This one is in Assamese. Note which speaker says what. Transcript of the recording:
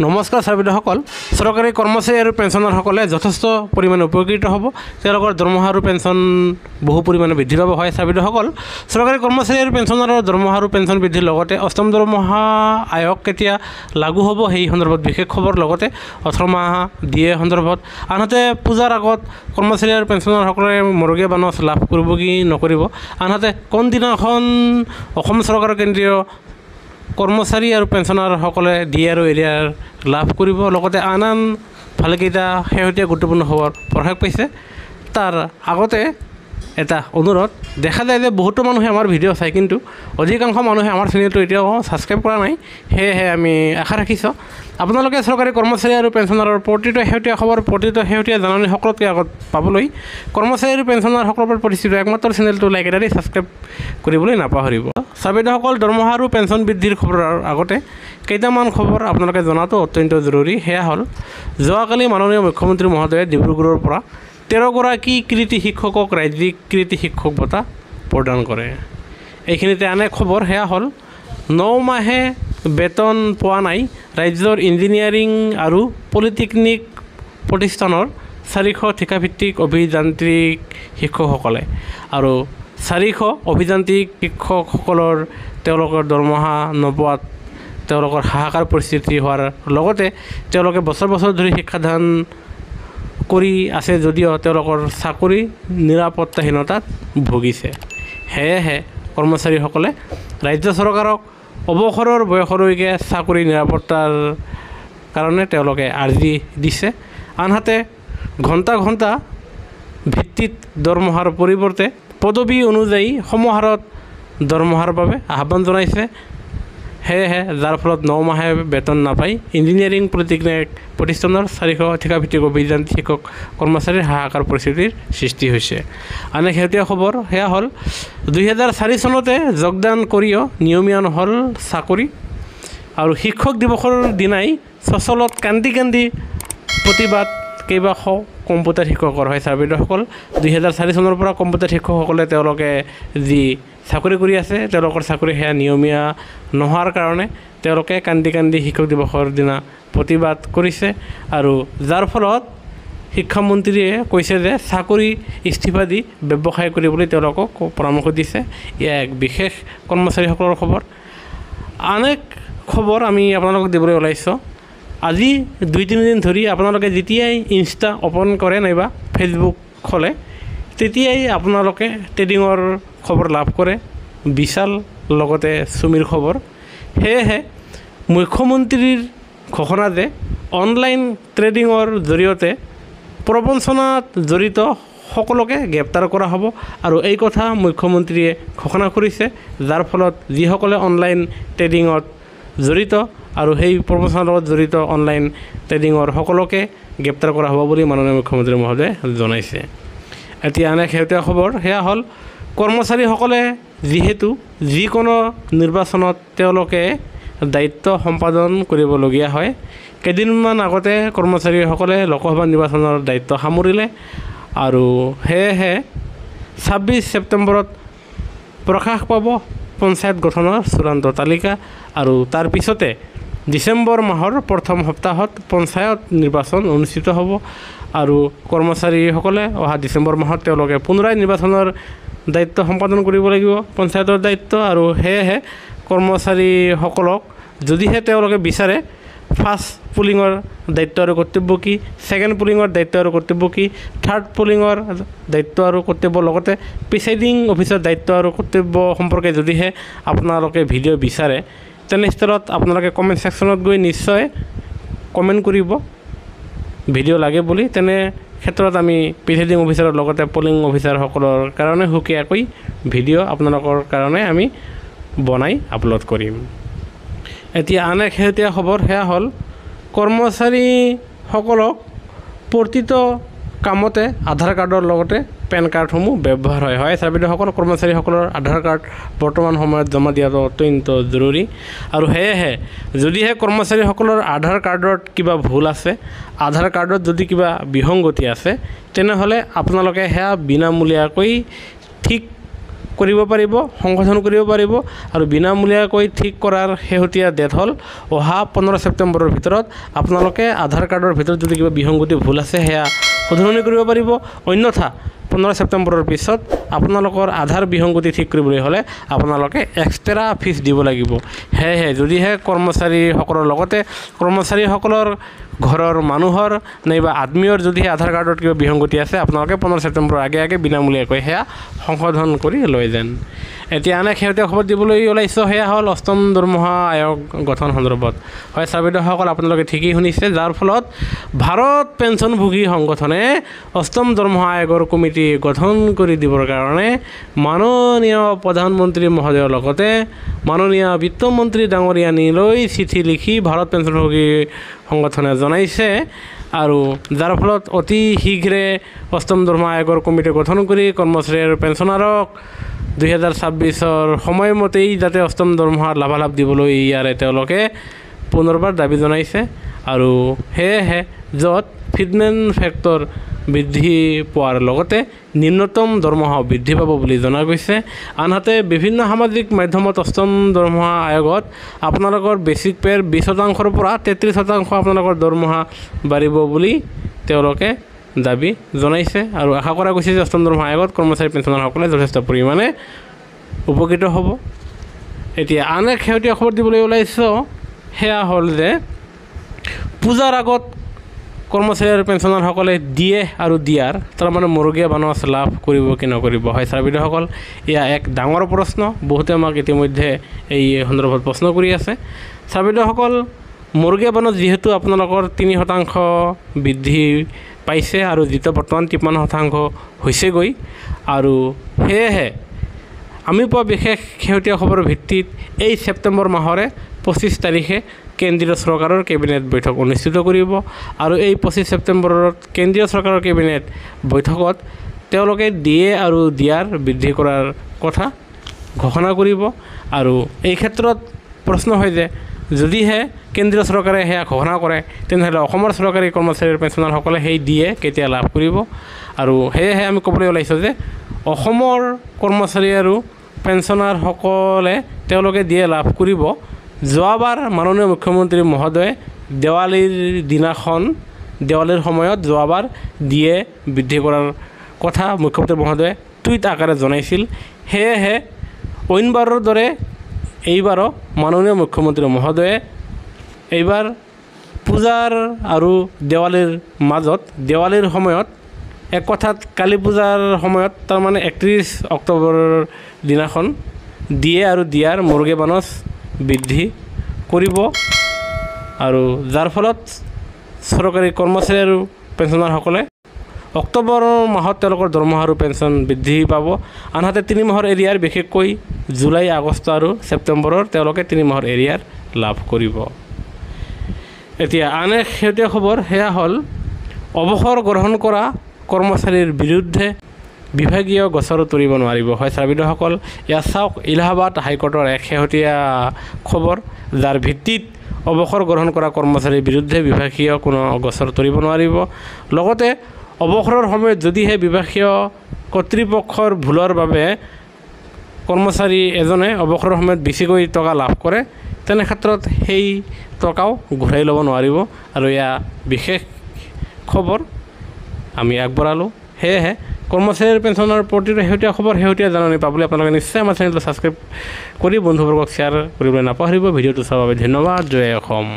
Speaker 1: নমস্কাৰ ছাৰবিদসকল চৰকাৰী কৰ্মচাৰী আৰু পেঞ্চনাৰসকলে যথেষ্ট পৰিমাণে উপকৃত হ'ব তেওঁলোকৰ দৰমহা আৰু পেঞ্চন বহু পৰিমাণে বৃদ্ধি পাব হয় ছাৰবিদসকল চৰকাৰী কৰ্মচাৰী আৰু পেঞ্চনাৰৰ দৰমহা আৰু পেঞ্চন বৃদ্ধিৰ লগতে অষ্টম দৰমহা আয়োগ কেতিয়া লাগু হ'ব সেই সন্দৰ্ভত বিশেষ খবৰ লগতে 18 মাহ দিয়ে সন্দৰ্ভত আনহাতে পূজাৰ আগত কৰ্মচাৰী আৰু পেঞ্চনাৰসকলে মৰগীয়া বানচ লাভ কৰিব কি নকৰিব আনহাতে কোন দিনাখন অসম চৰকাৰৰ কেন্দ্ৰীয় কৰ্মচাৰী আৰু পেঞ্চনাৰসকলে দিয়ে আৰু এৰিয়াৰ লাভ কৰিব লগতে আন ভালেকেইটা শেহতীয়া গুৰুত্বপূৰ্ণ খবৰ প্ৰকাশ পাইছে তাৰ আগতে এটা অনুৰোধ দেখা যায় যে বহুতো মানুহে আমাৰ ভিডিঅ' চাই কিন্তু অধিকাংশ মানুহে আমাৰ চেনেলটো এতিয়াও ছাবস্ক্ৰাইব কৰা নাই সেয়েহে আমি আশা ৰাখিছোঁ আপোনালোকে চৰকাৰী কৰ্মচাৰী আৰু পেঞ্চনাৰৰ প্ৰতিটো শেহতীয়া খবৰ প্ৰতিটো শেহতীয়া জাননী সকলোতকৈ আগত পাবলৈ কৰ্মচাৰী আৰু পেঞ্চনাৰসকলৰ প্ৰতিষ্ঠিত একমাত্ৰ চেনেলটো লাইক এটা দি ছাবস্ক্ৰাইব কৰিবলৈ নাপাহৰিব ছাৰবিদসকল দৰমহা আৰু পেঞ্চন বৃদ্ধিৰ খবৰৰ আগতে কেইটামান খবৰ আপোনালোকে জনাটো অত্যন্ত জৰুৰী সেয়া হ'ল যোৱাকালি মাননীয় মুখ্যমন্ত্ৰী মহোদয়ে ডিব্ৰুগড়ৰ পৰা 13 গৰাকী কৃতি শিক্ষকক ৰাজ্যিক কৃতি শিক্ষক বঁটা প্ৰদান কৰে এইখিনিতে আন এক খবৰ সেয়া হ'ল 9 মাহে বেতন পোৱা নাই ৰাজ্যৰ ইঞ্জিনিয়াৰিং আৰু পলিটেকনিক প্ৰতিষ্ঠানৰ 400 ঠিকাভিত্তিক অভিযান্ত্ৰিক শিক্ষকসকলে আৰু 400 অভিযান্ত্ৰিক শিক্ষকসকলৰ তেওঁলোকৰ দৰমহা নোপোৱাত তেওঁলোকৰ হাহাকাৰ পৰিস্থিতি হোৱাৰ লগতে তেওঁলোকে বছৰ বছৰ ধৰি শিক্ষাদান কৰি আছে যদিও তেওঁলোকৰ চাকৰি নিৰাপত্তাহীনতাত ভুগিছে সেয়েহে কৰ্মচাৰীসকলে ৰাজ্য চৰকাৰক অৱসৰৰ বয়সলৈকে চাকৰি নিৰাপত্তাৰ কাৰণে তেওঁলোকে আৰ্জি দিছে আনহাতে ঘণ্টা ভিত্তিত দৰমহাৰ পৰিৱৰ্তে পদবী অনুযায়ী সমহাৰত দৰমহাৰ বাবে আহ্বান জনাইছে সেয়েহে যাৰ ফলত 9 মাহে বেতন নাপায় ইঞ্জিনিয়াৰিং পলিটেকনিক প্ৰতিষ্ঠানৰ 400 ঠিকাভিত্তিক অভিযান্ত্ৰিক শিক্ষক কৰ্মচাৰীৰ হাহাকাৰ পৰিস্থিতিৰ সৃষ্টি হৈছে আন এক শেহতীয়া খবৰ সেয়া হ'ল 2004 চনতে যোগদান কৰিও নিয়মীয়া নহ'ল চাকৰি আৰু শিক্ষক দিৱসৰ দিনাই চচলত কান্দি প্ৰতিবাদ কেইবাশ কম্পিউটাৰ শিক্ষকৰ হয় ছাৰবিদসকল 2004 চনৰ পৰা কম্পিউটাৰ শিক্ষকসকলে তেওঁলোকে যি চাকৰি কৰি আছে তেওঁলোকৰ চাকৰি সেয়া নিয়মীয়া নোহোৱাৰ কাৰণে তেওঁলোকে কান্দি শিক্ষক দিৱসৰ দিনা প্ৰতিবাদ কৰিছে আৰু যাৰ ফলত শিক্ষামন্ত্ৰীয়ে কৈছে যে চাকৰি ইস্তিফা দি ব্যৱসায় কৰিবলৈ তেওঁলোকক পৰামৰ্শ দিছে এক বিশেষ কৰ্মচাৰীসকলৰ খবৰ আন এক খবৰ আমি আপোনালোকক দিবলৈ ওলাইছোঁ আজি 2-3 দিন ধৰি আপোনালোকে যেতিয়াই ইনষ্টা অ'পন কৰে নাইবা ফেচবুক খোলে তেতিয়াই আপোনালোকে ট্ৰেডিঙৰ খবৰ লাভ কৰে বিশাল লগতে চুমিৰ খবৰ সেয়েহে মুখ্যমন্ত্ৰীৰ ঘোষণা যে অনলাইন ট্ৰেডিঙৰ জৰিয়তে প্ৰবঞ্চনাত জড়িত সকলোকে গ্ৰেপ্তাৰ কৰা হ'ব আৰু এই কথা মুখ্যমন্ত্ৰীয়ে ঘোষণা কৰিছে যাৰ ফলত যিসকলে অনলাইন ট্ৰেডিঙত জড়িত আৰু সেই প্ৰবঞ্চনাৰ লগত জড়িত অনলাইন ট্ৰেডিঙৰ সকলোকে গ্ৰেপ্তাৰ কৰা হ'ব বুলি মাননীয় মুখ্যমন্ত্ৰী মহোদয়ে জনাইছে এতিয়া আন এক শেহতীয়া খবৰ সেয়া হ'ল কৰ্মচাৰীসকলে যিহেতু যিকোনো নিৰ্বাচনত তেওঁলোকে দায়িত্ব সম্পাদন কৰিবলগীয়া হয় কেইদিনমান আগতে কৰ্মচাৰীসকলে লোকসভা নিৰ্বাচনৰ দায়িত্ব সামৰিলে আৰু সেয়েহে 26 ছেপ্টেম্বৰত প্ৰকাশ পাব পঞ্চায়ত গঠনৰ চূড়ান্ত তালিকা আৰু তাৰ পিছতে ডিচেম্বৰ মাহৰ প্ৰথম সপ্তাহত পঞ্চায়ত নিৰ্বাচন অনুষ্ঠিত হ'ব আৰু কৰ্মচাৰীসকলে অহা ডিচেম্বৰ মাহত তেওঁলোকে পুনৰাই নিৰ্বাচনৰ দায়িত্ব সম্পাদন কৰিব লাগিব পঞ্চায়তৰ দায়িত্ব আৰু সেয়েহে কৰ্মচাৰীসকলক যদিহে তেওঁলোকে বিচাৰে ফাৰ্ষ্ট পুলিঙৰ দায়িত্ব আৰু কৰ্তব্য কি ছেকেণ্ড পুলিঙৰ দায়িত্ব আৰু কৰ্তব্য কি থাৰ্ড পুলিঙৰ দায়িত্ব আৰু কৰ্তব্য লগতে প্ৰিচাইডিং অফিচৰ দায়িত্ব আৰু কৰ্তব্য সম্পৰ্কে যদিহে আপোনালোকে ভিডিঅ' বিচাৰে তেনেস্থলত আপোনালোকে কমেণ্ট ছেকশ্যনত গৈ নিশ্চয় কমেণ্ট কৰিব ভিডিঅ' লাগে বুলি তেনে ক্ষেত্ৰত আমি প্ৰিচাইডিং অফিচাৰৰ লগতে পলিং অফিচাৰসকলৰ কাৰণে সুকীয়াকৈ ভিডিঅ' আপোনালোকৰ কাৰণে আমি বনাই আপলোড কৰিম এতিয়া আন এক শেহতীয়া খবৰ সেয়া হ'ল কৰ্মচাৰীসকলক প্ৰতিটো কামতে আধাৰ কাৰ্ডৰ লগতে পেন কাৰ্ডসমূহ ব্যৱহাৰ হয় ছাৰবিদসকল কৰ্মচাৰীসকলৰ আধাৰ কাৰ্ড বৰ্তমান সময়ত জমা দিয়াটো অত্যন্ত জৰুৰী আৰু সেয়েহে যদিহে কৰ্মচাৰীসকলৰ আধাৰ কাৰ্ডত কিবা ভুল আছে আধাৰ কাৰ্ডত যদি কিবা বিসংগতি আছে তেনেহ'লে আপোনালোকে সেয়া বিনামূলীয়াকৈ ঠিক কৰিব পাৰিব, সংশোধন কৰিব পাৰিব আৰু বিনামূলীয়াকৈ ঠিক কৰাৰ শেহতীয়া ডেট হ'ল অহা 15 ছেপ্টেম্বৰৰ ভিতৰত। আপোনালোকে আধাৰ কাৰ্ডৰ ভিতৰত যদি কিবা বিসংগতি ভুল আছে সেয়া শুধৰণি কৰিব পাৰিব, অন্যথা 15 ছেপ্টেম্বৰৰ পিছত আপোনালোকৰ আধাৰ বিসংগতি ঠিক কৰিবলৈ হ'লে আপোনালোকে এক্সট্ৰা ফিজ দিব লাগিব। সেয়েহে যদিহে কৰ্মচাৰীসকলৰ লগতে কৰ্মচাৰীসকলৰ ঘৰৰ মানুহৰ নাইবা আত্মীয়ৰ যদিহে আধাৰ কাৰ্ডত কিবা বিসংগতি আছে আপোনালোকে 15 ছেপ্টেম্বৰৰ আগে বিনামূলীয়াকৈ সেয়া সংশোধন কৰি লৈ যান। এতিয়া আন এক শেহতীয়া খবৰ দিবলৈ ওলাইছোঁ, সেয়া হ'ল অষ্টম দৰমহা আয়োগ গঠন সন্দৰ্ভত। হয় ছাৰ বাইদেউসকল, আপোনালোকে ঠিকেই শুনিছে, যাৰ ফলত ভাৰত পেঞ্চনভোগী সংগঠনে অষ্টম দৰমহা আয়োগৰ কমিটি গঠন কৰি দিবৰ কাৰণে মাননীয় প্ৰধানমন্ত্ৰী মহোদয়ৰ লগতে মাননীয় বিত্তমন্ত্ৰী ডাঙৰীয়ানীলৈ চিঠি লিখি ভাৰত পেঞ্চনভোগী সংগঠনে জনাইছে আৰু যাৰ ফলত অতি শীঘ্ৰে অষ্টম দৰমহা আয়োগৰ কমিটি গঠন কৰি কৰ্মচাৰী আৰু পেঞ্চনাৰক 2026 সময়মতেই যাতে অষ্টম দৰমহাৰ লাভালাভ দিবলৈ ইয়াৰে তেওঁলোকে পুনৰবাৰ দাবী জনাইছে। আৰু সেয়েহে য'ত ফিটমেণ্ট ফেক্টৰ বৃদ্ধি পোৱাৰ লগতে নিম্নতম দৰমহাও বৃদ্ধি পাব বুলি জনা গৈছে। আনহাতে বিভিন্ন সামাজিক মাধ্যমত অষ্টম দৰমহা আয়োগত আপোনালোকৰ বেচিক পে'ৰ 20% পৰা 33% আপোনালোকৰ দৰমহা বাঢ়িব বুলি তেওঁলোকে দাবী জনাইছে আৰু আশা কৰা গৈছে যে অষ্টম দৰমহা আয়োগত কৰ্মচাৰী পেঞ্চনাৰসকলে যথেষ্ট পৰিমাণে উপকৃত হ'ব। এতিয়া আন এক শেহতীয়া খবৰ দিবলৈ ওলাইছোঁ, সেয়া হ'ল যে পূজাৰ আগত কৰ্মচাৰী আৰু পেঞ্চনাৰসকলে দিয়ে আৰু দিয়াৰ তাৰমানে মৰুগীয়া বানচ লাভ কৰিব কি নকৰিব। হয় ছাৰ বাইদেউসকল, এয়া এক ডাঙৰ প্ৰশ্ন, বহুতে আমাক ইতিমধ্যে এই সন্দৰ্ভত প্ৰশ্ন কৰি আছে। ছাৰ বাইদেউসকল, মৰুগীয়া বানত যিহেতু আপোনালোকৰ 3% বৃদ্ধি পাইছে আৰু যিটো বৰ্তমান 53% হৈছেগৈ, আৰু সেয়েহে আমি পোৱা বিশেষ শেহতীয়া খবৰৰ ভিত্তিত এই ছেপ্টেম্বৰ মাহৰে 25 তাৰিখে কেন্দ্ৰীয় চৰকাৰৰ কেবিনেট বৈঠক অনুষ্ঠিত কৰিব আৰু এই 25 ছেপ্টেম্বৰত কেন্দ্ৰীয় চৰকাৰৰ কেবিনেট বৈঠকত তেওঁলোকে দিয়ে আৰু দিয়াৰ বৃদ্ধি কৰাৰ কথা ঘোষণা কৰিব। আৰু এই ক্ষেত্ৰত প্ৰশ্ন হয় যে যদিহে কেন্দ্ৰীয় চৰকাৰে সেয়া ঘোষণা কৰে তেনেহ'লে অসমৰ চৰকাৰী কৰ্মচাৰী আৰু পেঞ্চনাৰসকলে সেই দিয়ে কেতিয়া লাভ কৰিব। আৰু সেয়েহে আমি ক'বলৈ ওলাইছোঁ যে অসমৰ কৰ্মচাৰী আৰু পেঞ্চনাৰসকলে তেওঁলোকে দিয়ে লাভ কৰিব। যোৱাবাৰ মাননীয় মুখ্যমন্ত্ৰী মহোদয়ে দেৱালীৰ সময়ত যোৱাবাৰ দিয়ে বৃদ্ধি কৰাৰ কথা মুখ্যমন্ত্ৰী মহোদয়ে টুইট আকাৰে জনাইছিল। সেয়েহে অইনবাৰৰ দৰে এইবাৰো মাননীয় মুখ্যমন্ত্ৰী মহোদয়ে এইবাৰ পূজাৰ আৰু দেৱালীৰ মাজত দেৱালীৰ সময়ত এক কথাত কালী পূজাৰ সময়ত তাৰমানে 31 অক্টোবৰৰ দিনাখন দিয়ে আৰু দিয়াৰ মৰুগীয়া বানচ বৃদ্ধি কৰিব আৰু যাৰ ফলত চৰকাৰী কৰ্মচাৰী আৰু পেঞ্চনাৰসকলে অক্টোবৰ মাহত তেওঁলোকৰ দৰমহা আৰু পেঞ্চন বৃদ্ধি পাব। আনহাতে 3 মাহৰ এৰিয়াৰ বিশেষকৈ জুলাই, আগষ্ট আৰু ছেপ্টেম্বৰৰ তেওঁলোকে 3 মাহৰ এৰিয়াৰ লাভ কৰিব। এতিয়া আন এক শেহতীয়া খবৰ, সেয়া হ'ল অৱসৰ গ্ৰহণ কৰা কৰ্মচাৰীৰ বিৰুদ্ধে বিভাগীয় গোচৰ তৰিব নোৱাৰিব। হয় ছাৰ বাইদেউসকল, এয়া চাওক এলাহাবাদ হাইকোৰ্টৰ এক শেহতীয়া খবৰ, যাৰ ভিত্তিত অৱসৰ গ্ৰহণ কৰা কৰ্মচাৰীৰ বিৰুদ্ধে বিভাগীয় কোনো গোচৰ তৰিব নোৱাৰিব। লগতে অৱসৰৰ সময়ত যদিহে বিভাগীয় কৰ্তৃপক্ষৰ ভুলৰ বাবে কৰ্মচাৰী এজনে অৱসৰৰ সময়ত বেছিকৈ টকা লাভ কৰে তেনে ক্ষেত্ৰত সেই টকাও ঘূৰাই ল'ব নোৱাৰিব। আৰু এয়া বিশেষ খবৰ আমি আগবঢ়ালোঁ। সেয়েহে কৰ্মচাৰীৰ পেঞ্চনৰ প্ৰতিটো শেহতীয়া খবৰ, শেহতীয়া জাননী পাবলৈ আপোনালোকে নিশ্চয় আমাৰ চেনেলটো ছাবস্ক্ৰাইব কৰি বন্ধুবৰ্গক শ্বেয়াৰ কৰিবলৈ নাপাহৰিব। ভিডিঅ'টো চোৱাৰ বাবে ধন্যবাদ। জয় অসম।